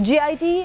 GIT,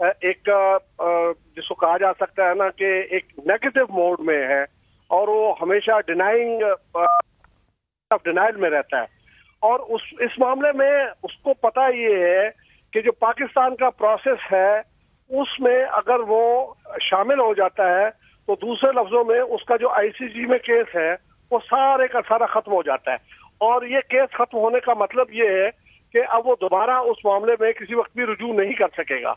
ایک جس کو کہا جا سکتا ہے نا کہ ایک نیگیٹو موڈ میں ہے اور وہ ہمیشہ ڈینائل میں رہتا ہے. اور اس معاملے میں اس کو پتہ یہ ہے کہ جو پاکستان کا پروسیس ہے اس میں اگر وہ شامل ہو جاتا ہے تو دوسرے لفظوں میں اس کا جو آئی سی جی میں کیس ہے وہ سارے کا سارا ختم ہو جاتا ہے. اور یہ کیس ختم ہونے کا مطلب یہ ہے کہ اب وہ دوبارہ اس معاملے میں کسی وقت بھی رجوع نہیں کر سکے گا.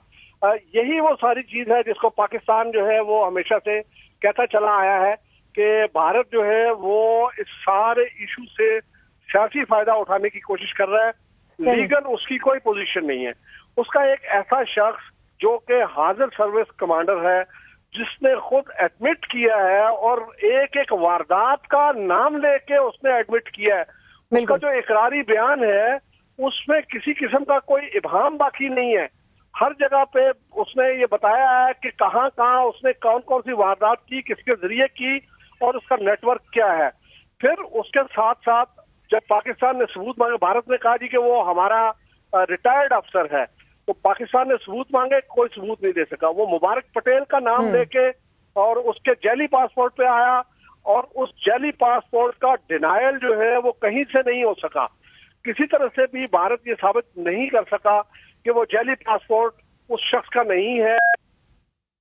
یہی وہ ساری چیز ہے جس کو پاکستان جو ہے وہ ہمیشہ سے کہتا چلا آیا ہے کہ بھارت جو ہے وہ اس سارے ایشو سے سیاسی فائدہ اٹھانے کی کوشش کر رہا ہے. لیگل اس کی کوئی پوزیشن نہیں ہے. اس کا ایک ایسا شخص جو کہ حاضر سروس کمانڈر ہے جس نے خود ایڈمٹ کیا ہے اور ایک ایک واردات کا نام لے کے اس نے ایڈمٹ کیا ہے. اس کا جو اقراری بیان ہے اس میں کسی قسم کا کوئی ابہام باقی نہیں ہے. ہر جگہ پہ اس نے یہ بتایا ہے کہ کہاں کہاں اس نے کون کون سی واردات کی, کس کے ذریعے کی اور اس کا نیٹ ورک کیا ہے. پھر اس کے ساتھ ساتھ جب پاکستان نے ثبوت مانگے, بھارت نے کہا جی کہ وہ ہمارا ریٹائرڈ افسر ہے, تو پاکستان نے ثبوت مانگے, کوئی ثبوت نہیں دے سکا. وہ مبارک پٹیل کا نام لے کے اور اس کے جعلی پاسپورٹ پہ آیا اور اس جعلی پاسپورٹ کا ڈینائل جو ہے وہ کہیں سے نہیں ہو سکا. کسی طرح سے بھی بھارت یہ ثابت نہیں کر سکا کہ وہ جعلی پاسپورٹ اس شخص کا نہیں ہے.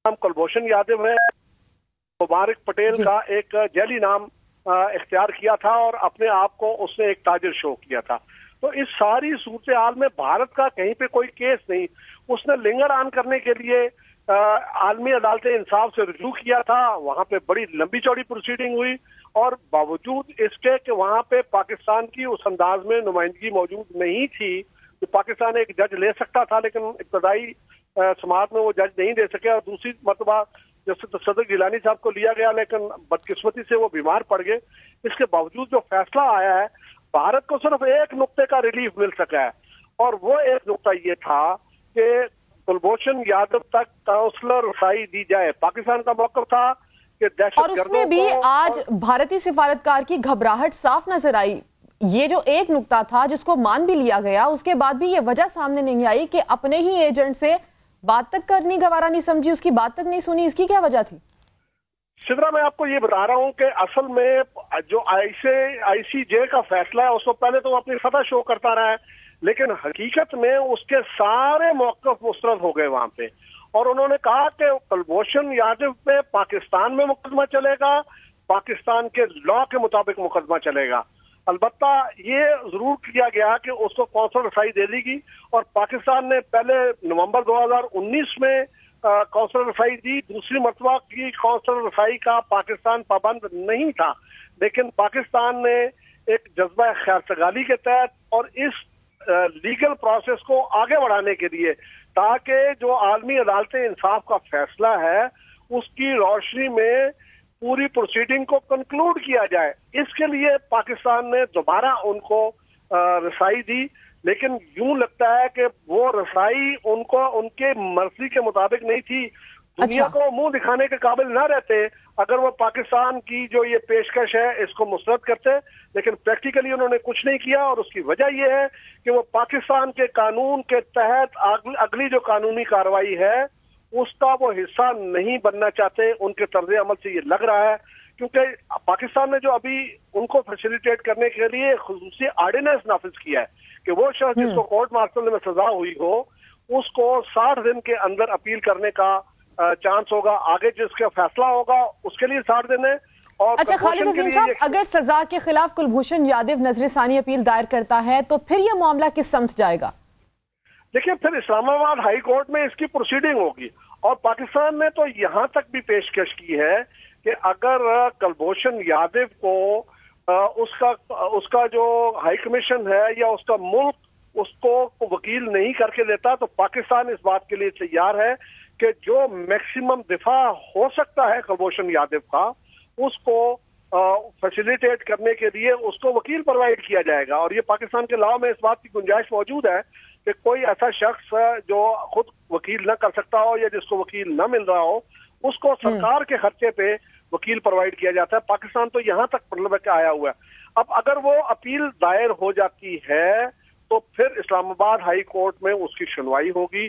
نام کلبھوشن یادو ہے, مبارک پٹیل کا ایک جعلی نام اختیار کیا تھا اور اپنے آپ کو اس نے ایک تاجر شو کیا تھا. تو اس ساری صورتحال میں بھارت کا کہیں پہ کوئی کیس نہیں. اس نے لنگر آن کرنے کے لیے عالمی عدالت انصاف سے رجوع کیا تھا. وہاں پہ بڑی لمبی چوڑی پروسیڈنگ ہوئی اور باوجود اس کے کہ وہاں پہ پاکستان کی اس انداز میں نمائندگی موجود نہیں تھی کہ پاکستان ایک جج لے سکتا تھا, لیکن ابتدائی سماعت میں وہ جج نہیں دے سکے. اور دوسری مرتبہ جسٹس صدر گیلانی صاحب کو لیا گیا لیکن بدقسمتی سے وہ بیمار پڑ گئے. اس کے باوجود جو فیصلہ آیا ہے بھارت کو صرف ایک نقطے کا ریلیف مل سکا ہے اور وہ ایک نقطہ یہ تھا کہ کلبھوشن یادو تک کونسلر رسائی دی جائے. پاکستان کا موقف تھا کہ دہشت اور اس میں بھی آج بھارتی سفارتکار کی گھبراہٹ صاف نظر آئی. یہ جو ایک نقطہ تھا جس کو مان بھی لیا گیا, اس کے بعد بھی یہ وجہ سامنے نہیں آئی کہ اپنے ہی ایجنٹ سے بات تک کرنی گوارا نہیں سمجھی, اس کی بات تک نہیں سنی. اس کی کیا وجہ تھی؟ سدرا, میں آپ کو یہ بتا رہا ہوں کہ اصل میں جو آئی سی جے کا فیصلہ ہے اس کو پہلے تو وہ اپنی فتح شو کرتا رہا ہے, لیکن حقیقت میں اس کے سارے موقف مسترد ہو گئے وہاں پہ. اور انہوں نے کہا کہ کلبھوشن یادو پہ پاکستان میں مقدمہ چلے گا, پاکستان کے لا کے مطابق مقدمہ چلے گا. البتہ یہ ضرور کیا گیا کہ اس کو کونسلر رسائی دے دی گی اور پاکستان نے پہلے نومبر 2019 میں کونسلر رسائی دی. دوسری مرتبہ کی کونسلر رسائی کا پاکستان پابند نہیں تھا, لیکن پاکستان نے ایک جذبہ خیرسگالی کے تحت اور اس لیگل پروسیس کو آگے بڑھانے کے لیے تاکہ جو عالمی عدالت انصاف کا فیصلہ ہے اس کی روشنی میں پوری پروسیڈنگ کو کنکلوڈ کیا جائے, اس کے لیے پاکستان نے دوبارہ ان کو رسائی دی. لیکن یوں لگتا ہے کہ وہ رسائی ان کو ان کے مرضی کے مطابق نہیں تھی. دنیا کو منہ دکھانے کے قابل نہ رہتے اگر وہ پاکستان کی جو یہ پیشکش ہے اس کو مسترد کرتے, لیکن پریکٹیکلی انہوں نے کچھ نہیں کیا. اور اس کی وجہ یہ ہے کہ وہ پاکستان کے قانون کے تحت اگلی جو قانونی کارروائی ہے اس کا وہ حصہ نہیں بننا چاہتے. ان کے طرز عمل سے یہ لگ رہا ہے کیونکہ پاکستان نے جو ابھی ان کو فیسیلیٹیٹ کرنے کے لیے خصوصی آرڈیننس نافذ کیا ہے کہ وہ شخص جس کو کورٹ مارشل میں سزا ہوئی ہو اس کو 60 دن کے اندر اپیل کرنے کا چانس ہوگا. آگے جس کا فیصلہ ہوگا اس کے لیے 60 دن ہے. اور اچھا خالد عظیم صاحب, اگر سزا کے خلاف کلبھوشن یادو نظر ثانی اپیل دائر کرتا ہے تو پھر یہ معاملہ کس سمت جائے گا؟ دیکھیں, پھر اسلام آباد ہائی کورٹ میں اس کی پروسیڈنگ ہوگی اور پاکستان نے تو یہاں تک بھی پیشکش کی ہے کہ اگر کلبھوشن یادو کو اس کا جو ہائی کمیشن ہے یا اس کا ملک اس کو وکیل نہیں کر کے دیتا تو پاکستان اس بات کے لیے تیار ہے کہ جو میکسیمم دفاع ہو سکتا ہے کلبھوشن یادو کا اس کو فیسیلیٹیٹ کرنے کے لیے اس کو وکیل پرووائڈ کیا جائے گا. اور یہ پاکستان کے لاء میں اس بات کی گنجائش موجود ہے کہ کوئی ایسا شخص جو خود وکیل نہ کر سکتا ہو یا جس کو وکیل نہ مل رہا ہو اس کو سرکار کے خرچے پہ وکیل پرووائڈ کیا جاتا ہے. پاکستان تو یہاں تک مطلب کہ آیا ہوا ہے. اب اگر وہ اپیل دائر ہو جاتی ہے تو پھر اسلام آباد ہائی کورٹ میں اس کی سنوائی ہوگی.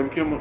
MQM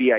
PIA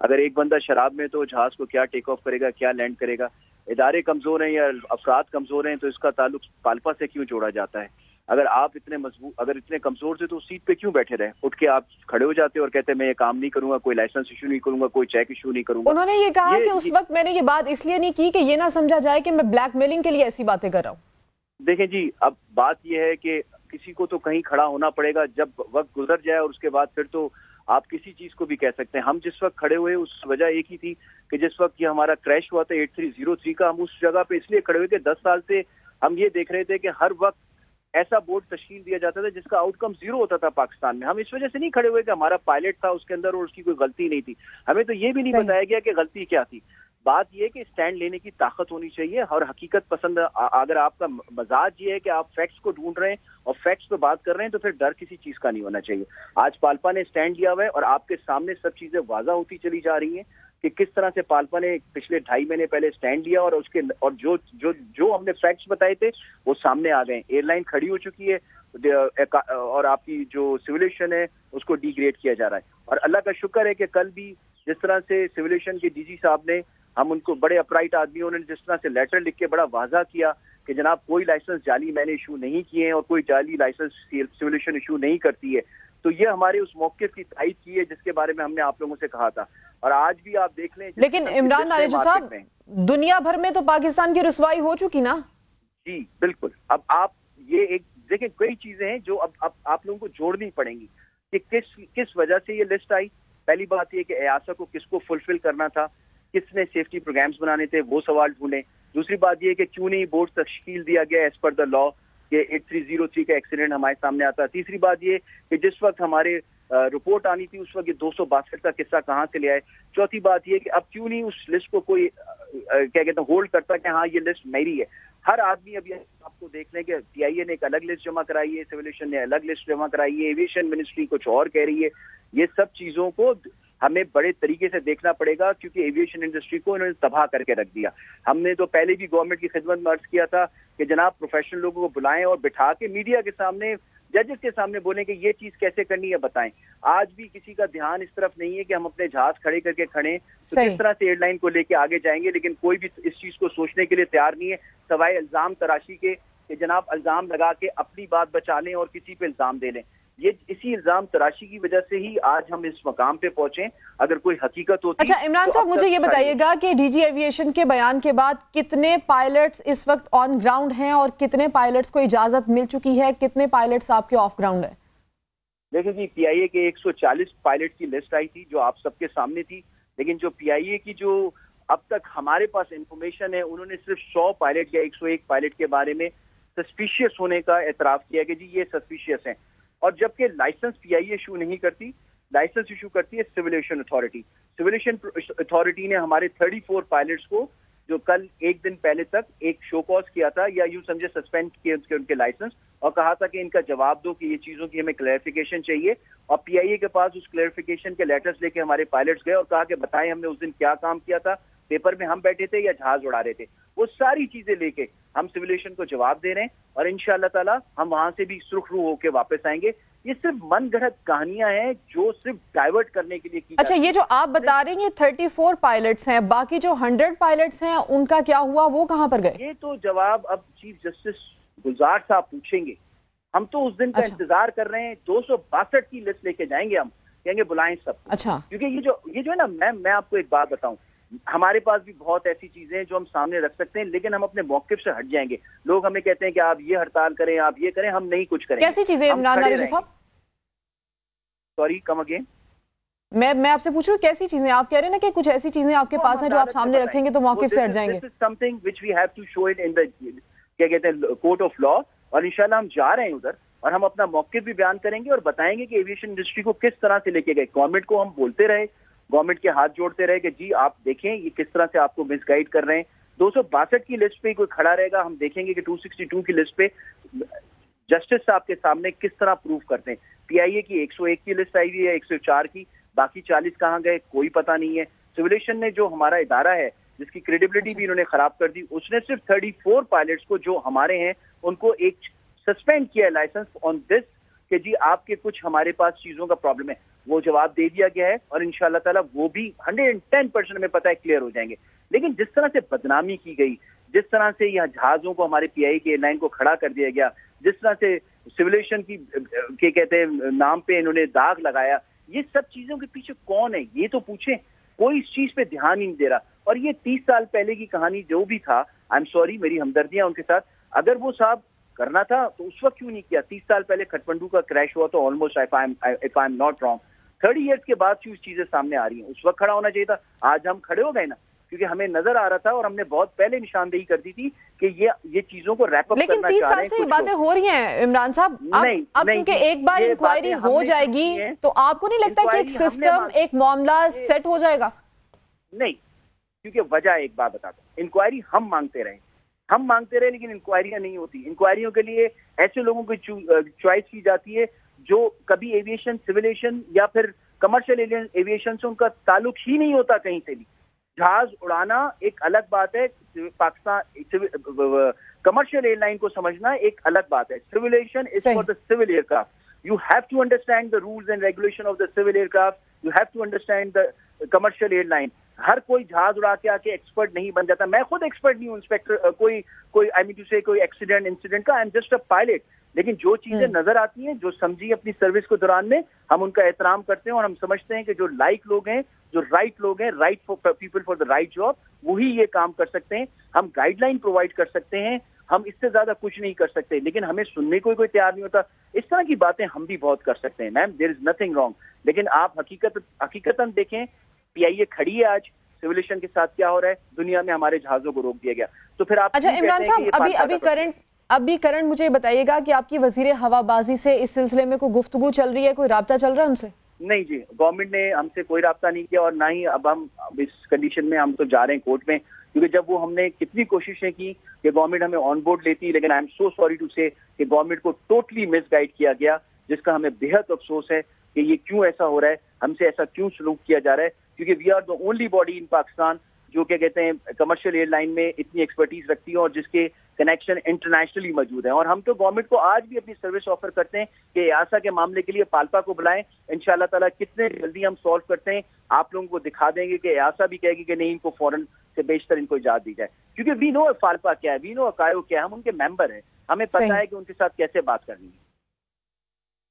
اگر ایک بندہ شراب میں تو جہاز کو کیا ٹیک آف کرے گا, کیا لینڈ کرے گا. ادارے کمزور ہیں یا افراد کمزور ہیں تو اس کا تعلق پالپا سے کیوں جوڑا جاتا ہے؟ اگر آپ اتنے مضبوط, اگر اتنے کمزور تھے تو سیٹ پہ کیوں بیٹھے رہے؟ اٹھ کے آپ کھڑے ہو جاتے اور کہتے ہیں میں یہ کام نہیں کروں گا, کوئی لائسنس ایشو نہیں کروں گا, کوئی چیک ایشو نہیں کروں گا. انہوں نے یہ کہا کہ اس وقت میں نے یہ بات اس لیے نہیں کی کہ یہ نہ سمجھا جائے کہ میں بلیک میلنگ کے لیے ایسی باتیں کر رہا ہوں. دیکھیں جی, اب بات یہ ہے کہ کسی کو تو کہیں کھڑا ہونا پڑے گا جب وقت گزر جائے, اور اس کے بعد پھر تو آپ کسی چیز کو بھی کہہ سکتے ہیں. ہم جس وقت کھڑے ہوئے اس وجہ ایک ہی تھی کہ جس وقت یہ ہمارا کریش ہوا تھا 8303 کا, ہم اس جگہ پہ اس لیے کھڑے ہوئے کہ 10 سال سے ہم یہ دیکھ رہے تھے کہ ہر وقت ایسا بورڈ تشکیل دیا جاتا تھا جس کا آؤٹ کم 0 ہوتا تھا پاکستان میں. ہم اس وجہ سے نہیں کھڑے ہوئے کہ ہمارا پائلٹ تھا اس کے اندر اور اس کی کوئی غلطی نہیں تھی. ہمیں تو یہ بھی نہیں بتایا گیا کہ غلطی کیا تھی. بات یہ کہ اسٹینڈ لینے کی طاقت ہونی چاہیے اور حقیقت پسند. اگر آپ کا مزاج یہ ہے کہ آپ فیکٹس کو ڈھونڈ رہے ہیں اور فیکٹس پہ بات کر رہے ہیں تو پھر ڈر کسی چیز کا نہیں ہونا چاہیے. آج پالپا نے اسٹینڈ لیا ہوا ہے اور آپ کے سامنے سب چیزیں واضح ہوتی چلی جا رہی ہیں کہ کس طرح سے پالپا نے پچھلے 2.5 مہینے پہلے اسٹینڈ لیا اور اس کے اور جو ہم نے فیکٹس بتائے تھے وہ سامنے آ گئے. ایئر لائن کھڑی ہو چکی ہے اور آپ کی جو سیولیشن ہے اس کو ڈی گریڈ کیا جا رہا ہے. اور اللہ کا شکر ہے کہ کل بھی جس طرح سے سیولیشن کے ڈی جی صاحب نے, ہم ان کو بڑے اپرائٹ آدمی, انہوں نے جس طرح سے لیٹر لکھ کے بڑا واضح کیا کہ جناب کوئی لائسنس جعلی میں نے ایشو نہیں کیے ہیں اور کوئی جعلی لائسنس سیولیشن ایشو نہیں کرتی ہے. تو یہ ہمارے اس موقف کی تائید کی ہے جس کے بارے میں ہم نے آپ لوگوں سے کہا تھا. اور آج بھی آپ دیکھ لیں. لیکن عمران ناریجو صاحب, دنیا بھر میں تو پاکستان کی رسوائی ہو چکی نا. جی بالکل. اب آپ یہ ایک دیکھیں, کئی چیزیں ہیں جو اب آپ لوگوں کو جوڑنی پڑیں گی کہ کس وجہ سے یہ لسٹ آئی. پہلی بات یہ کہ ایاسا کو کس کو فلفل کرنا تھا, کس نے سیفٹی پروگرامز بنانے تھے, وہ سوال ڈھونڈیں. دوسری بات یہ کہ کیوں نہیں بورڈ تشکیل دیا گیا ایز پر دا لا کہ 8303 کا ایکسیڈنٹ ہمارے سامنے آتا. تیسری بات یہ کہ جس وقت ہمارے رپورٹ آنی تھی اس وقت یہ 262 کا قصہ کہاں سے لے آئے. چوتھی بات یہ کہ اب کیوں نہیں اس لسٹ کو کوئی کیا کہتے ہیں ہولڈ کرتا کہ ہاں یہ لسٹ میری ہے. ہر آدمی ابھی آپ کو دیکھ لیں کہ پی آئی اے نے ایک الگ لسٹ جمع کرائی ہے, سیولیشن نے الگ لسٹ جمع کرائی ہے, ایویشن منسٹری کچھ اور کہہ رہی ہے. یہ سب چیزوں کو ہمیں بڑے طریقے سے دیکھنا پڑے گا کیونکہ ایویشن انڈسٹری کو انہوں نے تباہ کر کے رکھ دیا. ہم نے تو پہلے بھی گورنمنٹ کی خدمت میں عرض کیا تھا کہ جناب پروفیشنل لوگوں کو بلائیں اور بٹھا کے میڈیا کے سامنے, ججز کے سامنے بولیں کہ یہ چیز کیسے کرنی ہے بتائیں. آج بھی کسی کا دھیان اس طرف نہیں ہے کہ ہم اپنے جہاز کھڑے کر کے کھڑے تو کس طرح سے ایئر لائن کو لے کے آگے جائیں گے, لیکن کوئی بھی اس چیز کو سوچنے کے لیے تیار نہیں ہے سوائے الزام تراشی کے کہ جناب الزام لگا کے اپنی بات بچا لیں اور کسی پہ الزام دے لیں. یہ اسی الزام تراشی کی وجہ سے ہی آج ہم اس مقام پہ پہنچے. اگر کوئی حقیقت ہوتی. اچھا عمران صاحب, مجھے یہ بتائیے گا کہ ڈی جی ایویشن کے بیان کے بعد کتنے پائلٹس اس وقت آن گراؤنڈ ہیں اور کتنے پائلٹس کو اجازت مل چکی ہے, کتنے پائلٹس آپ کے آف گراؤنڈ ہیں؟ دیکھیں جی, پی آئی اے کے 140 پائلٹ کی لسٹ آئی تھی جو آپ سب کے سامنے تھی, لیکن جو پی آئی اے کی جو اب تک ہمارے پاس انفارمیشن ہے انہوں نے صرف 100 پائلٹ یا 101 پائلٹ کے بارے میں سسپیشیس ہونے کا اعتراف کیا کہ جی یہ سسپیشیس ہیں. اور جبکہ لائسنس پی آئی اے ایشو نہیں کرتی, لائسنس ایشو کرتی ہے سیولیشن اتھارٹی. سیولیشن اتھارٹی نے ہمارے 34 پائلٹس کو جو کل ایک دن پہلے تک ایک شو کاز کیا تھا یا یوں سمجھے سسپینڈ کیے ان کے لائسنس, اور کہا تھا کہ ان کا جواب دو کہ یہ چیزوں کی ہمیں کلیئرفیکیشن چاہیے. اور پی آئی اے کے پاس اس کلیئرفیکیشن کے لیٹرز لے کے ہمارے پائلٹس گئے اور کہا کہ بتائیں ہم نے اس دن کیا کام کیا تھا, پیپر میں ہم بیٹھے تھے یا جہاز اڑا رہے تھے. وہ ساری چیزیں لے کے ہم سیولیشن کو جواب دے رہے ہیں اور انشاءاللہ تعالی ہم وہاں سے بھی سرخ روح ہو کے واپس آئیں گے. یہ صرف من گھڑت کہانیاں ہیں جو صرف ڈائیورٹ کرنے کے لیے کی. اچھا, یہ جو آپ بتا رہے ہیں یہ 34 پائلٹس ہیں, باقی جو 100 پائلٹس ہیں ان کا کیا ہوا, وہ کہاں پر گئے؟ یہ تو جواب اب چیف جسٹس گلزار صاحب پوچھیں گے. ہم تو اس دن کا انتظار کر رہے ہیں. 262 کی لسٹ لے کے جائیں گے, ہم کہیں گے بلائیں سب. اچھا, کیونکہ یہ جو ہے نا, میں آپ کو ایک بات بتاؤں, ہمارے پاس بھی بہت ایسی چیزیں ہیں جو ہم سامنے رکھ سکتے ہیں, لیکن ہم اپنے موقف سے ہٹ جائیں گے. لوگ ہمیں کہتے ہیں کہ آپ یہ ہڑتال کریں, آپ یہ کریں, ہم نہیں کچھ کریں. کیسی چیزیں عمران ناریجو صاحب؟ Sorry, come again. میں آپ سے پوچھ رہا ہوں کیسی چیزیں آپ کہہ رہے ہیں نا کہ کچھ ایسی چیزیں آپ کے پاس ہیں جو آپ سامنے رکھیں گے تو موقف سے ہٹ جائیں گے. This is something which we have to show it in the کیا کہتے ہیں کورٹ آف لا, اور انشاءاللہ ہم جا رہے ہیں ادھر اور ہم اپنا موقف بھی بیان کریں گے اور بتائیں گے کہ ایویشن انڈسٹری کو کس طرح سے لے کے گئے. گورنمنٹ کو ہم بولتے رہے, گورنمنٹ کے ہاتھ جوڑتے رہے کہ جی آپ دیکھیں یہ کس طرح سے آپ کو مس گائیڈ کر رہے ہیں. 262 کی لسٹ پہ کوئی کھڑا رہے گا, ہم دیکھیں گے کہ 262 کی لسٹ پہ جسٹس صاحب کے سامنے کس طرح پروف کرتے ہیں. پی آئی اے کی 101 کی لسٹ آئی ہوئی ہے, 104 کی, باقی 40 کہاں گئے کوئی پتہ نہیں ہے. سیولیشن نے جو ہمارا ادارہ ہے جس کی کریڈیبلٹی بھی انہوں نے خراب کر دی, اس نے صرف 34 پائلٹس کو جو ہمارے ہیں ان کو ایک سسپینڈ کیا ہے لائسنس آن دس کہ جی آپ کے کچھ ہمارے پاس چیزوں کا پرابلم ہے. وہ جواب دے دیا گیا ہے اور انشاءاللہ تعالیٰ وہ بھی 110% ہمیں پتہ ہے کلیئر ہو جائیں گے. لیکن جس طرح سے بدنامی کی گئی, جس طرح سے یہ جہازوں کو ہمارے پی آئی کے ایئر لائن کو کھڑا کر دیا گیا, جس طرح سے سویلیشن کی کہتے ہیں نام پہ انہوں نے داغ لگایا, یہ سب چیزوں کے پیچھے کون ہے یہ تو پوچھیں. کوئی اس چیز پہ دھیان ہی نہیں دے رہا. اور یہ 30 سال پہلے کی کہانی جو بھی تھا, آئی ایم سوری, میری ہمدردیاں ان کے ساتھ. اگر وہ صاحب کرنا تھا تو اس وقت کیوں نہیں کیا؟ 30 سال پہلے کھٹمنڈو کا کریش ہوا تو almost if I am not wrong 30 years کے بعد کیوں چیزیں سامنے آ رہی ہیں؟ اس وقت کھڑا ہونا چاہیے تھا. آج ہم کھڑے ہو گئے نا, کیونکہ ہمیں نظر آ رہا تھا اور ہم نے بہت پہلے نشاندہی کر دی تھی کہ یہ چیزوں کو ریپ اپ کرنا چاہ رہے ہیں. لیکن 30 سال سے یہ باتیں ہو رہی ہیں عمران صاحب. اب چونکہ ایک بار انکوائری ہو جائے گی تو آپ کو نہیں لگتا کہ ایک سسٹم, ایک معاملہ سیٹ ہو جائے گا؟ نہیں, کیونکہ وجہ ایک بات بتا دوں, انکوائری ہم مانگتے رہے لیکن انکوائریاں نہیں ہوتی. انکوائریوں کے لیے ایسے لوگوں کی چوائس کی جاتی ہے جو کبھی ایویشن, سویلیشن یا پھر کمرشل ایویشن سے ان کا تعلق ہی نہیں ہوتا کہیں سے بھی. جہاز اڑانا ایک الگ بات ہے, پاکستان کمرشل ایئر لائن کو سمجھنا ایک الگ بات ہے. Civil aviation is for the civil aircraft. You have to understand the rules and regulation of the civil aircraft. You have to understand the commercial airline. ہر کوئی جہاز اڑا کے آ کے ایکسپرٹ نہیں بن جاتا. میں خود ایکسپرٹ نہیں ہوں انسپیکٹر, کوئی آئی مین ٹو سے کوئی انسیڈنٹ کا. I am just a pilot. لیکن جو چیزیں نظر آتی ہیں, جو سمجھی اپنی سروس کو دوران میں, ہم ان کا احترام کرتے ہیں اور ہم سمجھتے ہیں کہ جو لائق لوگ ہیں, جو رائٹ لوگ ہیں, right for people for the right job, وہی یہ کام کر سکتے ہیں. ہم گائیڈ لائن پرووائڈ کر سکتے ہیں, ہم اس سے زیادہ کچھ نہیں کر سکتے, لیکن ہمیں سننے کو کوئی تیار نہیں ہوتا. اس طرح کی باتیں ہم بھی بہت کر سکتے ہیں میم, دیر از نتھنگ رانگ. لیکن آپ حقیقتاً دیکھیں پی آئی اے کھڑی ہے آج, سویلیشن کے ساتھ کیا ہو رہا ہے دنیا میں, ہمارے جہازوں کو روک دیا گیا. تو پھر آپ اچھا عمران صاحب, ابھی کرنٹ مجھے بتائیے گا کہ آپ کی وزیر ہوا بازی سے اس سلسلے میں کوئی گفتگو چل رہی ہے, کوئی رابطہ چل رہا ہے ان سے؟ نہیں جی, گورنمنٹ نے ہم سے کوئی رابطہ نہیں کیا, اور نہ ہی اب ہم اس کنڈیشن میں ہم تو جا رہے ہیں کورٹ میں, کیونکہ جب وہ ہم نے کتنی کوششیں کی کہ گورنمنٹ ہمیں آن بورڈ لیتی, لیکن I am so sorry to سے کہ گورنمنٹ کو ٹوٹلی مس گائیڈ کیا گیا, جس کا ہمیں بےحد افسوس ہے کہ یہ کیوں ایسا ہو رہا ہے, ہم سے ایسا کیوں سلوک کیا جا رہا ہے. کیونکہ we are the only body in Pakistan جو کہ کہتے ہیں کمرشل ایئر لائن میں اتنی ایکسپرٹیز رکھتی ہے اور جس کے کنیکشن انٹرنیشنلی موجود ہیں. اور ہم تو گورنمنٹ کو آج بھی اپنی سروس آفر کرتے ہیں کہ ایاسا کے معاملے کے لیے پالپا کو بلائیں. انشاءاللہ تعالیٰ کتنے جلدی ہم سالو کرتے ہیں, آپ لوگوں کو دکھا دیں گے کہ ایاسا بھی کہے گی کہ نہیں, ان کو فوراً سے بیشتر ان کو اجازت دی جائے. کیونکہ وی نو پالپا کیا ہے, وی نو اکایو کیا ہے, ہم ان کے ممبر ہیں, ہمیں پتہ ہے کہ ان کے ساتھ کیسے بات کرنی ہے.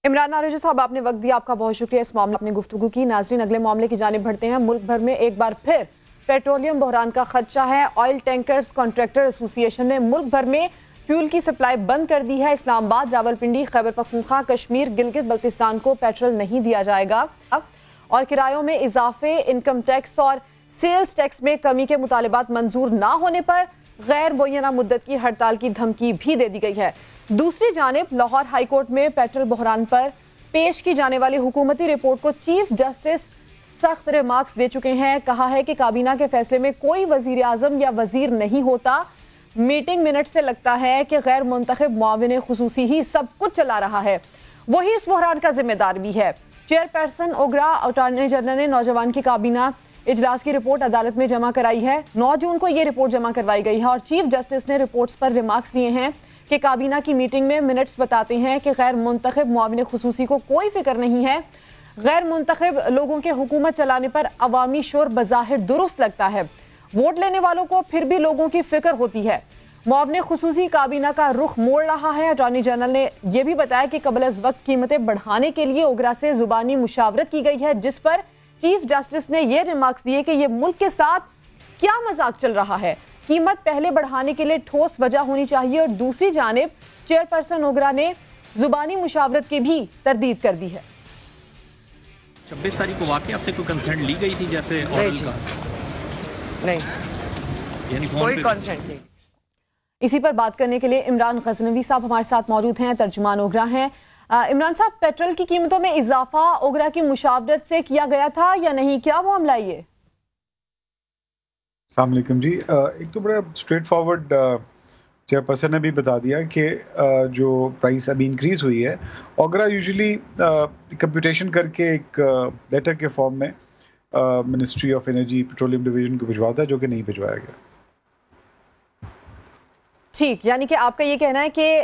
عمران ناروجی صاحب, آپ نے وقت دیا, آپ کا بہت شکریہ. اس معاملے اپنی گفتگو کی. ناظرین, اگلے معاملے کی جانب بڑھتے ہیں. ملک بھر میں ایک بار پھر پیٹرولیم بحران کا خدشہ ہے. آئل ٹینکرز کانٹریکٹر ایسوسی ایشن نے ملک بھر میں فیول کی سپلائی بند کر دی ہے. اسلام آباد, راولپنڈی, خیبر پختونخوا, کشمیر, گلگت بلتستان کو پیٹرول نہیں دیا جائے گا. اور کرایوں میں اضافے, انکم ٹیکس اور سیلز ٹیکس میں کمی کے مطالبات منظور نہ ہونے پر غیر معینہ مدت کی ہڑتال کی دھمکی بھی دے دی گئی ہے. دوسری جانب لاہور ہائی کورٹ میں پیٹرول بحران پر پیش کی جانے والی حکومتی رپورٹ کو چیف جسٹس سخت ریمارکس دے چکے ہیں. کہا ہے کہ کابینہ کے فیصلے میں کوئی وزیر اعظم یا وزیر نہیں ہوتا. میٹنگ منٹ سے لگتا ہے کہ غیر منتخب معاون خصوصی ہی سب کچھ چلا رہا ہے, وہی اس بحران کا ذمہ دار بھی ہے. چیئرپرسن اوگرا اٹارنی جنرل نے نوجوان کی کابینہ اجلاس کی رپورٹ عدالت میں جمع کرائی ہے. 9 جون کو یہ رپورٹ جمع کروائی گئی ہے اور چیف جسٹس نے رپورٹس پر ریمارکس دیے ہیں کہ کابینہ کی میٹنگ میں منٹس بتاتے ہیں کہ غیر منتخب معاون خصوصی کو کوئی فکر نہیں ہے. غیر منتخب لوگوں کے حکومت چلانے پر عوامی شور بظاہر درست لگتا ہے, ووٹ لینے والوں کو پھر بھی لوگوں کی فکر ہوتی ہے. معاون خصوصی کابینہ کا رخ موڑ رہا ہے. اٹارنی جنرل نے یہ بھی بتایا کہ قبل از وقت قیمتیں بڑھانے کے لیے اوگرا سے زبانی مشاورت کی گئی ہے, جس پر چیف جسٹس نے یہ ریمارکس دیے کہ یہ ملک کے ساتھ کیا مذاق چل رہا ہے. قیمت پہلے بڑھانے کے لیے ٹھوس وجہ ہونی چاہیے. اور دوسری جانب چیئرپرسن اوگرا نے زبانی مشاورت کی بھی تردید کر دی ہے. 26 تاریخ کو واقعی آپ سے کوئی کنسرن لی گئی تھی جیسے اورل کا؟ نہیں, یعنی کوئی کنسرن نہیں. اسی پر بات کرنے کے لیے عمران غزنوی صاحب ہمارے ساتھ موجود ہیں, ترجمان اوگرا ہیں. عمران صاحب, پیٹرول کی قیمتوں میں اضافہ اوگرا کی مشاورت سے کیا گیا تھا یا نہیں, کیا معاملہ ہے یہ؟ السلام علیکم جی. ایک تو بڑا اسٹریٹ فارورڈ چیئرپرسن نے بھی بتا دیا کہ جو پرائس ابھی انکریز ہوئی ہے, اوگرا یوزلی کمپیوٹیشن کر کے ایک لیٹر کے فارم میں ministry of energy petroleum division کو بھجواتا ہے, جو کہ نہیں بھجوایا گیا. ٹھیک, یعنی کہ آپ کا یہ کہنا ہے کہ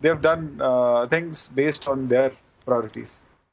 they have done things based on their priorities.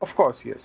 Of course, yes.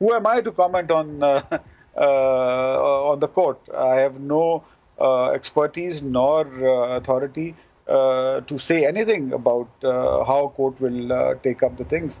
Who am I to comment on the court? I have no expertise nor authority to say anything about how court will take up the things,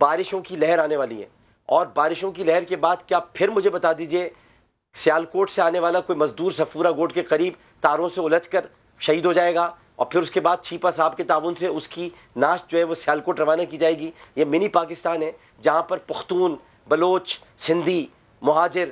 بارشوں کی لہر آنے والی ہے, اور بارشوں کی لہر کے بعد کیا پھر مجھے بتا دیجئے سیالکوٹ سے آنے والا کوئی مزدور صفورہ گوٹ کے قریب تاروں سے الجھ کر شہید ہو جائے گا, اور پھر اس کے بعد چھیپا صاحب کے تعاون سے اس کی نعش جو ہے وہ سیالکوٹ روانہ کی جائے گی. یہ منی پاکستان ہے جہاں پر پختون, بلوچ, سندھی, مہاجر,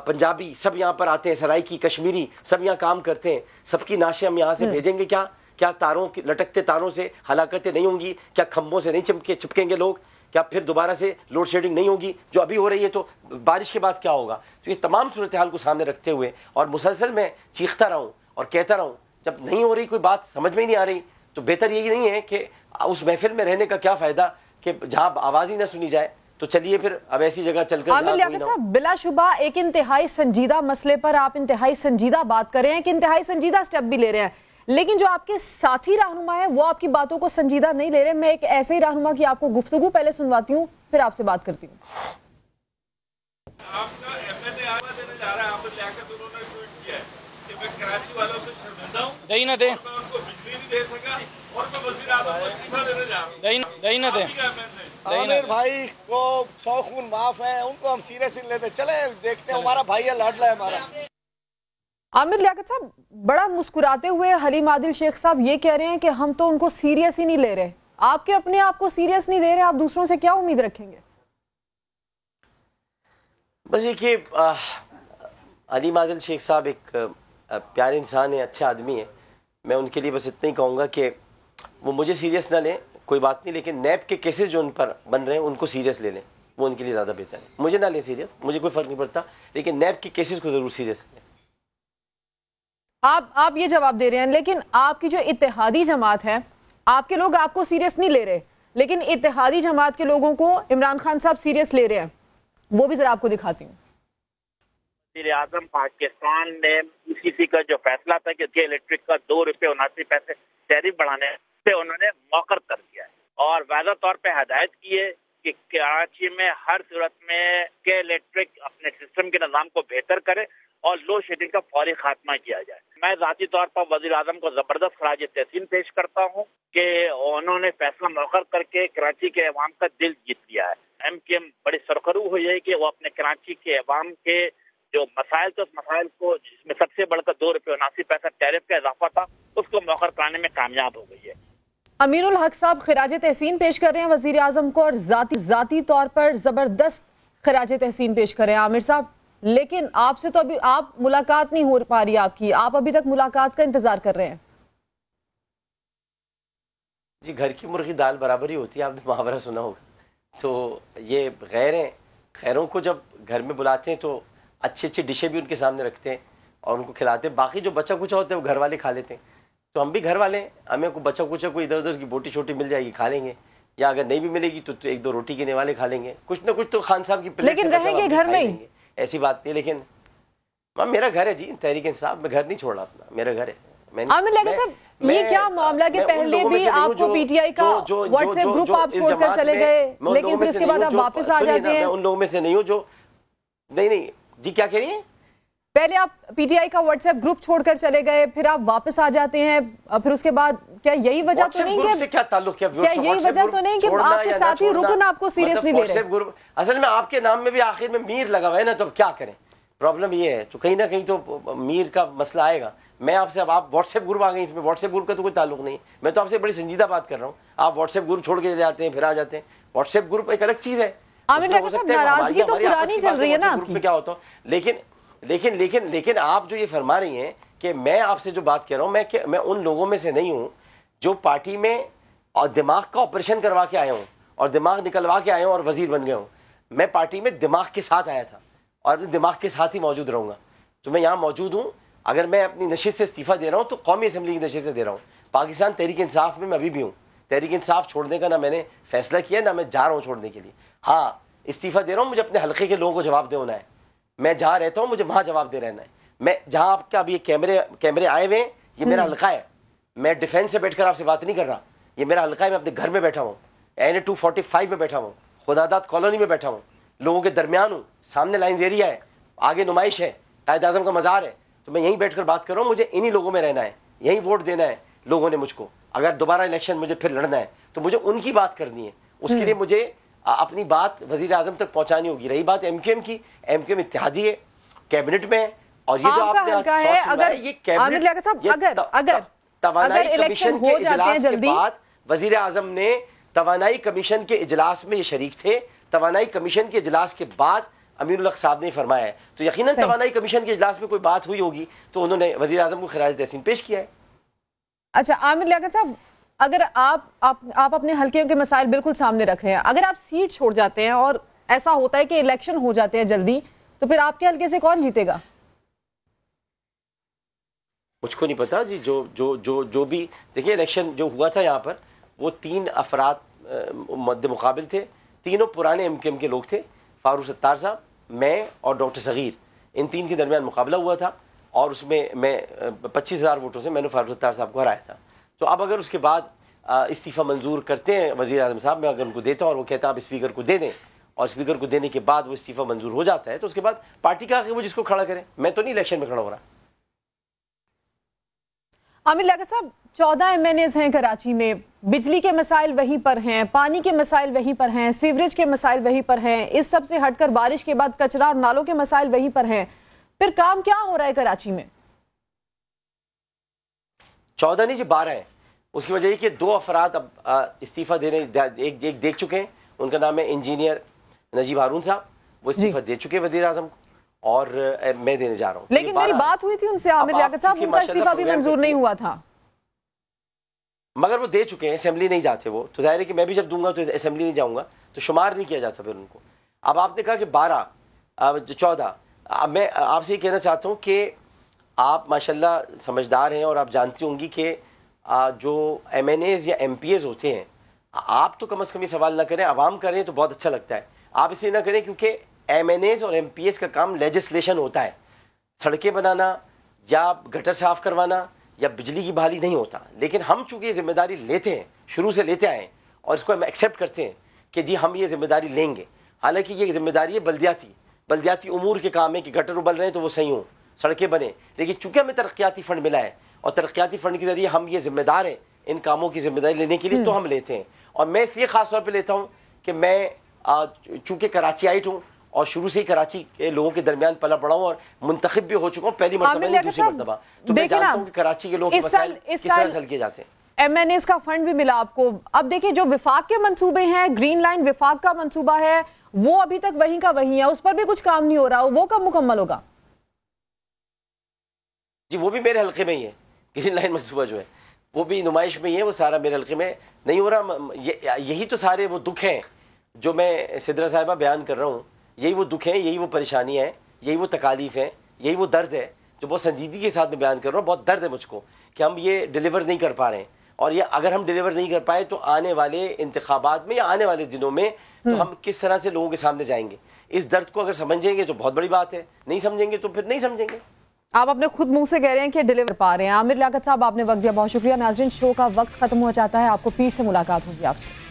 پنجابی سب یہاں پر آتے ہیں, سرائکی, کشمیری سب یہاں کام کرتے ہیں. سب کی نعشیں ہم یہاں سے بھیجیں گے. کیا تاروں کی لٹکتے تاروں سے ہلاکتیں نہیں ہوں گی؟ کیا کھمبوں سے نہیں چپکیں گے لوگ؟ کیا پھر دوبارہ سے لوڈ شیڈنگ نہیں ہوگی جو ابھی ہو رہی ہے؟ تو بارش کے بعد کیا ہوگا؟ تو یہ تمام صورتحال کو سامنے رکھتے ہوئے اور مسلسل میں چیختا رہوں اور کہتا رہوں, جب نہیں ہو رہی کوئی بات سمجھ میں ہی نہیں آ رہی, تو بہتر یہی نہیں ہے کہ اس محفل میں رہنے کا کیا فائدہ کہ جہاں آواز ہی نہ سنی جائے. تو چلیے پھر اب ایسی جگہ چل کر عامر لیاقت صاحب, بلا شبہ ایک انتہائی سنجیدہ مسئلے پر آپ انتہائی سنجیدہ بات کر رہے ہیں, کہ انتہائی سنجیدہ سٹیپ بھی لے رہے ہیں, لیکن جو آپ کے ساتھی رہنما ہیں وہ آپ کی باتوں کو سنجیدہ نہیں لے رہے. میں ایک ایسے ہی رہنما کی آپ کو گفتگو پہلے سنواتی ہوں, پھر آپ سے بات کرتی ہوں. آپ کا ایم این اے آواز دینے جا رہا ہے, عامر لیاقت, انہوں نے ٹویٹ کیا ہے کہ میں کراچی والوں سے شرمندہ ہوں, دہی نہ دیں, میں ان کو بجلی نہیں دے سکا, اور میں وزیر اعظم کو استعفیٰ دینے جا رہا ہوں. دہی نہ دیں. عامر بھائی کو 100 خون معاف ہے, ان کو ہم سیریس نہیں لیتے. چلے دیکھتے ہیں, ہمارا بھائی ہے, لاڈلا ہے ہمارا. عامر لیاقت صاحب بڑا مسکراتے ہوئے حلیم عادل شیخ صاحب یہ کہہ رہے ہیں کہ ہم تو ان کو سیریس ہی نہیں لے رہے. آپ کے اپنے آپ کو سیریس نہیں لے رہے, آپ دوسروں سے کیا امید رکھیں گے؟ بس یہ کہ حلیم عادل شیخ صاحب ایک پیارے انسان ہیں, اچھے آدمی ہیں. میں ان کے لیے بس اتنا ہی کہوں گا کہ وہ مجھے سیریس نہ لیں, کوئی بات نہیں, لیکن نیب کے کیسز جو ان پر بن رہے ہیں ان کو سیریس لے لیں, وہ ان کے لیے زیادہ بہتر ہے. مجھے نہ لیں سیریس, مجھے کوئی فرق نہیں پڑتا, لیکن نیب کے کیسز کو ضرور سیریس لیں. آپ یہ جواب دے رہے ہیں, لیکن آپ کی جو اتحادی جماعت ہے, آپ کے لوگ آپ کو سیریس نہیں لے رہے, لیکن اتحادی جماعت کے لوگوں کو عمران خان صاحب سیریس لے رہے ہیں. وہ بھی ذرا آپ کو دکھاتی ہوں. وزیر اعظم پاکستان نے پی سی کا جو فیصلہ تھا کہ الیکٹرک کا 2 روپے 79 پیسے ٹیرف بڑھانے سے انہوں نے موخر کر دیا ہے, اور واضح طور پہ ہدایت کی ہے کہ کراچی میں ہر صورت میں کہ الیکٹرک اپنے سسٹم کے نظام کو بہتر کرے اور لوڈ شیڈنگ کا فوری خاتمہ کیا جائے. میں ذاتی طور پر وزیر اعظم کو زبردست خراج تحسین پیش کرتا ہوں کہ انہوں نے فیصلہ موخر کر کے کراچی کے عوام کا دل جیت لیا ہے. ایم کیو ایم بڑی سرخرو ہوئی ہے کہ وہ اپنے کراچی کے عوام کے جو مسائل تھے, اس مسائل کو, جس میں سب سے بڑھ کر 2 روپے 79 پیسہ ٹیرف کا اضافہ تھا, اس کو موخر کرانے میں کامیاب ہو گئی ہے. امین الحق صاحب خراج تحسین پیش کر رہے ہیں وزیر اعظم کو, اور ذاتی طور پر زبردست خراج تحسین پیش کر رہے ہیں عامر صاحب, لیکن آپ سے تو ابھی آپ ملاقات نہیں ہو پا رہی آپ کی, آپ ابھی تک ملاقات کا انتظار کر رہے ہیں. جی گھر کی مرغی دال برابر ہی ہوتی ہے, آپ نے محاورہ سنا ہوگا. تو یہ غیر ہیں, خیروں کو جب گھر میں بلاتے ہیں تو اچھی اچھی ڈشیں بھی ان کے سامنے رکھتے ہیں اور ان کو کھلاتے ہیں. باقی جو بچا کچا ہوتا ہے وہ گھر والے کھا لیتے ہیں. تو ہم بھی گھر والے ہیں, ہمیں کو بچا کچا کوئی ادھر ادھر کی بوٹی چھوٹی مل جائے گی کھا لیں گے, یا اگر نہیں بھی ملے گی تو 1-2 روٹی کے نوالے کھا لیں گے, کچھ نہ کچھ تو خان صاحب کی پلیٹ لیکن رہیں گے گھر میں ہی, ایسی بات نہیں. لیکن میرا گھر ہے جی, تحریک انصاف, میں گھر نہیں چھوڑا اپنا, میرا گھر ہے. عامر لیاقت صاحب یہ کیا معاملہ کہ پہلے بھی آپ کو پی ٹی آئی کا واٹس ایپ گروپ آپ چھوڑ کر چلے گئے, لیکن پھر اس کے بعد آپ واپس آ جاتے ہیں. میں ان لوگوں میں سے نہیں ہوں جو نہیں جی کیا کہہ رہی ہیں. پہلے آپ پی ٹی آئی کا واٹس ایپ گروپ چھوڑ کر چلے گئے, پھر آپ واپس آ جاتے ہیں, پھر اس کے بعد کیا یہی وجہ تو نہیں کہ کیا تعلق کیا یہی وجہ تو نہیں کہ آپ کے ساتھی رکن آپ کو سیریس نہیں لے رہے. اصل میں آپ کے نام میں بھی آخر میں میر لگا ہوا ہے نا, تو اب کیا کریں, پرابلم یہ ہے. تو کہیں نہ کہیں تو میر کا مسئلہ آئے گا. میں آپ سے, اب آپ واٹس ایپ گروپ آ گئے, اس میں واٹس ایپ گروپ کا تو کوئی تعلق نہیں. میں تو آپ سے بڑی سنجیدہ بات کر رہا ہوں. آپ واٹس ایپ گروپ چھوڑ کے جاتے ہیں, پھر آ جاتے ہیں. واٹس ایپ گروپ ایک الگ چیز ہے. عامر لیاقت صاحب ناراضگی تو پرانی چل رہی ہے نا آپ کی, کیا ہوتا. لیکن آپ جو یہ فرما رہی ہیں کہ میں آپ سے جو بات کر رہا ہوں, میں ان لوگوں میں سے نہیں ہوں جو پارٹی میں اور دماغ کا آپریشن کروا کے آئے ہوں اور دماغ نکلوا کے آئے ہوں اور وزیر بن گئے ہوں. میں پارٹی میں دماغ کے ساتھ آیا تھا اور دماغ کے ساتھ ہی موجود رہوں گا. تو میں یہاں موجود ہوں. اگر میں اپنی نشست سے استعفیٰ دے رہا ہوں تو قومی اسمبلی کی نشست سے دے رہا ہوں. پاکستان تحریک انصاف میں ابھی بھی ہوں. تحریک انصاف چھوڑنے کا نہ میں نے فیصلہ کیا, نہ میں جا رہا ہوں چھوڑنے کے لیے. ہاں استعفیٰ دے رہا ہوں, مجھے اپنے حلقے کے لوگوں کو جواب دے ہونا ہے. میں جہاں رہتا ہوں مجھے وہاں جواب دے رہنا ہے. میں جہاں آپ کا اب یہ کیمرے آئے ہوئے ہیں, یہ میرا حلقہ ہے. میں ڈیفینس سے بیٹھ کر آپ سے بات نہیں کر رہا, یہ میرا حلقہ ہے. میں اپنے گھر میں بیٹھا ہوں, این 245 میں بیٹھا ہوں, خداداد کالونی میں بیٹھا ہوں, لوگوں کے درمیان ہوں. سامنے لائنز ایریا ہے, آگے نمائش ہے, قائد اعظم کا مزار ہے. تو میں یہیں بیٹھ کر بات کر رہا ہوں. مجھے انہی لوگوں میں رہنا ہے, یہیں ووٹ دینا ہے لوگوں نے مجھ کو. اگر دوبارہ الیکشن مجھے پھر لڑنا ہے تو مجھے ان کی بات کرنی ہے. اس کے لیے مجھے اپنی بات وزیر اعظم تک پہنچانی ہوگی. رہی بات ایم کیو ایم کی، ایم کیو ایم اتحادی ہے، کیبنٹ میں ہے، اور یہ جو آپ نے اگر یہ کیبنٹ توانائی کمیشن کے اجلاس کے بعد وزیر اعظم نے توانائی کمیشن کے اجلاس میں یہ شریک تھے. توانائی کمیشن کے اجلاس کے بعد امین الحق صاحب نے فرمایا ہے، تو یقیناً توانائی کمیشن کے اجلاس میں کوئی بات ہوئی ہوگی تو انہوں نے وزیر اعظم کو خراج تحسین پیش کیا ہے. اچھا عامر لیاقت صاحب، اگر آپ اپنے حلقے کے مسائل بالکل سامنے رکھ رہے ہیں، اگر آپ سیٹ چھوڑ جاتے ہیں اور ایسا ہوتا ہے کہ الیکشن ہو جاتے ہیں جلدی، تو پھر آپ کے حلقے سے کون جیتے گا؟ مجھ کو نہیں پتا جی. جو بھی دیکھیں، الیکشن جو ہوا تھا یہاں پر وہ 3 افراد مد مقابل تھے. تینوں پرانے ایم کیو ایم کے لوگ تھے، فاروق ستار صاحب، میں اور ڈاکٹر صغیر. ان 3 کے درمیان مقابلہ ہوا تھا اور اس میں 25,000 ووٹوں سے میں نے فاروق ستار صاحب کو ہرایا تھا. تو اب اگر اس کے بعد استعفیٰ منظور کرتے ہیں وزیر اعظم صاحب، میں اگر ان کو دیتا ہوں اور وہ کہتا ہے آپ اسپیکر کو دے دیں، اور اسپیکر کو دینے کے بعد وہ استعفیٰ منظور ہو جاتا ہے، تو اس کے بعد پارٹی کا حق ہے وہ جس کو کھڑا کرے. میں تو نہیں الیکشن میں کھڑا ہو رہا. عامر لیاقت صاحب، 14 ایم این ایز ہیں کراچی میں، بجلی کے مسائل وہیں پر ہیں، پانی کے مسائل وہیں پر ہیں، سیوریج کے مسائل وہیں پر ہیں، اس سب سے ہٹ کر بارش کے بعد کچرا اور نالوں کے مسائل وہیں پر ہیں. پھر کام کیا ہو رہا ہے کراچی میں؟ 14 نہیں جی 12 ہیں. اس کی وجہ یہ کہ 2 افراد اب استعفیٰ دینے ایک دیکھ چکے ہیں. ان کا نام ہے انجینئر نجیب ہارون صاحب، وہ استعفیٰ دے چکے وزیر اعظم کو، اور میں دینے جا رہا ہوں. لیکن میری بات ہوئی تھی ان سے عامر لیاقت صاحب، ان کا استعفیٰ بھی منظور نہیں ہوا تھا. مگر وہ دے چکے ہیں، اسمبلی نہیں جاتے وہ، تو ظاہر ہے کہ میں بھی جب دوں گا تو اسمبلی نہیں جاؤں گا، تو شمار نہیں کیا جاتا پھر ان کو. اب آپ نے کہا کہ 12 14. اب میں آپ سے یہ کہنا چاہتا ہوں کہ آپ ماشاءاللہ سمجھدار ہیں اور آپ جانتی ہوں گی کہ جو ایم این ایز یا ایم پی ایز ہوتے ہیں، آپ تو کم از کم یہ سوال نہ کریں، عوام کریں تو بہت اچھا لگتا ہے. آپ اسے نہ کریں کیونکہ ایم این ایز اور ایم پی ایز کا کام لیجسلیشن ہوتا ہے. سڑکیں بنانا یا گٹر صاف کروانا یا بجلی کی بحالی نہیں ہوتا. لیکن ہم چونکہ یہ ذمہ داری لیتے ہیں، شروع سے لیتے آئے ہیں، اور اس کو ہم ایکسیپٹ کرتے ہیں کہ جی ہم یہ ذمہ داری لیں گے. حالانکہ یہ ذمہ داری ہے بلدیاتی امور کے کام ہے کہ گٹر ابل رہے ہیں تو وہ صحیح ہوں، سڑکیں بنے. لیکن چونکہ ہمیں ترقیاتی فنڈ ملا ہے اور ترقیاتی فنڈ کے ذریعے ہم یہ ذمہ دار ہیں ان کاموں کی ذمہ داری لینے کے لیے، تو ہم لیتے ہیں. اور میں اس لیے خاص طور پہ لیتا ہوں کہ میں چونکہ کراچی آئٹ ہوں اور شروع سے ہی کراچی کے لوگوں کے درمیان پلا پڑا ہوں اور منتخب بھی ہو چکا ہوں پہلی مرتبہ نہیں دوسری مرتبہ، تو میں جانتا ہوں کہ کراچی کے لوگوں کے مسائل کس طرح حل کیے جاتے ہیں. ایم این ایز کا فنڈ بھی ملا آپ کو. اب دیکھیں جو وفاق کے منصوبے ہیں، گرین لائن وفاق کا منصوبہ ہے، وہ ابھی تک وہیں کا وہیں ہے، اس پر بھی کچھ کام نہیں ہو رہا. وہ کب مکمل ہوگا؟ جی وہ بھی میرے حلقے میں ہی ہے. گرین لائن منصوبہ جو ہے وہ بھی نمائش میں ہی ہے، وہ سارا میرے حلقے میں نہیں ہو رہا. یہی تو سارے وہ دکھ ہیں جو میں سدرا صاحبہ بیان کر رہا ہوں. یہی وہ دکھ ہیں، یہی وہ پریشانیاں ہیں، یہی وہ تکالیف ہیں، یہی وہ درد ہے جو بہت سنجیدگی کے ساتھ میں بیان کر رہا ہوں. بہت درد ہے مجھ کو کہ ہم یہ ڈیلیور نہیں کر پا رہے ہیں، اور یہ اگر ہم ڈیلیور نہیں کر پائے تو آنے والے انتخابات میں یا آنے والے دنوں میں تو ہم کس طرح سے لوگوں کے سامنے جائیں گے. اس درد کو اگر سمجھیں گے تو بہت بڑی بات ہے، نہیں سمجھیں گے تو پھر نہیں سمجھیں گے. آپ اپنے خود منہ سے کہہ رہے ہیں کہ ڈیلیور پا رہے ہیں. عامر لیاقت صاحب آپ نے وقت دیا، بہت شکریہ. ناظرین شو کا وقت ختم ہو جاتا ہے، آپ کو پیر سے ملاقات ہوگی آپ سے.